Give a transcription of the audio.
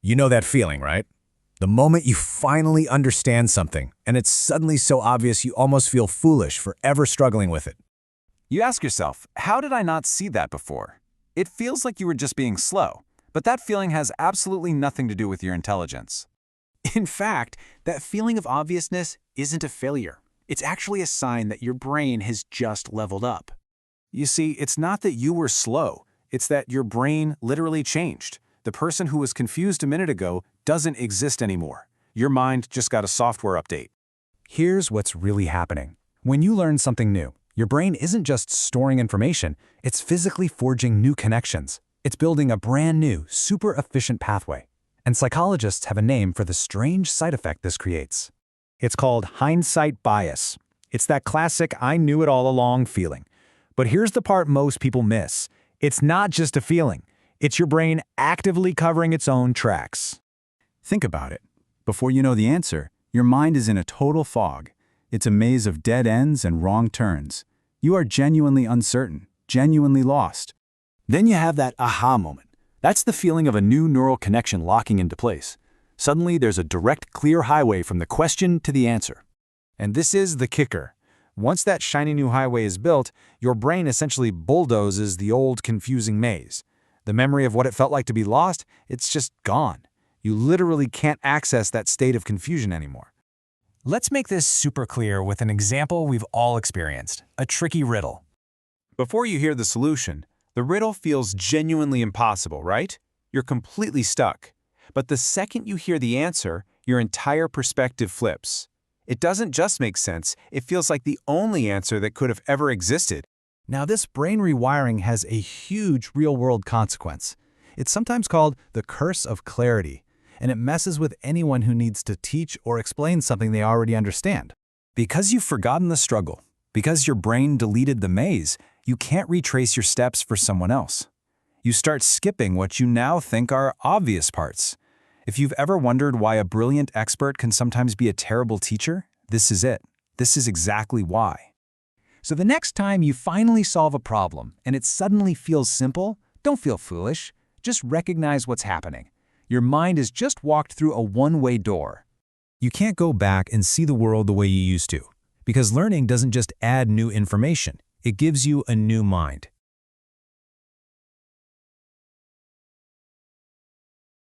You know that feeling, right? The moment you finally understand something, and it's suddenly so obvious you almost feel foolish for ever struggling with it. You ask yourself, how did I not see that before? It feels like you were just being slow, but that feeling has absolutely nothing to do with your intelligence. In fact, that feeling of obviousness isn't a failure. It's actually a sign that your brain has just leveled up. You see, it's not that you were slow, it's that your brain literally changed. The person who was confused a minute ago doesn't exist anymore. Your mind just got a software update. Here's what's really happening. When you learn something new, your brain isn't just storing information, it's physically forging new connections. It's building a brand new, super efficient pathway. And psychologists have a name for the strange side effect this creates. It's called hindsight bias. It's that classic I knew it all along feeling. But here's the part most people miss. It's not just a feeling. It's your brain actively covering its own tracks. Think about it. Before you know the answer, your mind is in a total fog. It's a maze of dead ends and wrong turns. You are genuinely uncertain, genuinely lost. Then you have that aha moment. That's the feeling of a new neural connection locking into place. Suddenly, there's a direct, clear highway from the question to the answer. And this is the kicker. Once that shiny new highway is built, your brain essentially bulldozes the old confusing maze. The memory of what it felt like to be lost, it's just gone. You literally can't access that state of confusion anymore. Let's make this super clear with an example we've all experienced, a tricky riddle. Before you hear the solution, the riddle feels genuinely impossible, right? You're completely stuck. But the second you hear the answer, your entire perspective flips. It doesn't just make sense, it feels like the only answer that could have ever existed. Now, this brain rewiring has a huge real-world consequence. It's sometimes called the curse of clarity, and it messes with anyone who needs to teach or explain something they already understand. Because you've forgotten the struggle, because your brain deleted the maze, you can't retrace your steps for someone else. You start skipping what you now think are obvious parts. If you've ever wondered why a brilliant expert can sometimes be a terrible teacher, this is it. This is exactly why. So the next time you finally solve a problem and it suddenly feels simple, don't feel foolish. Just recognize what's happening. Your mind has just walked through a one-way door. You can't go back and see the world the way you used to, because learning doesn't just add new information. It gives you a new mind.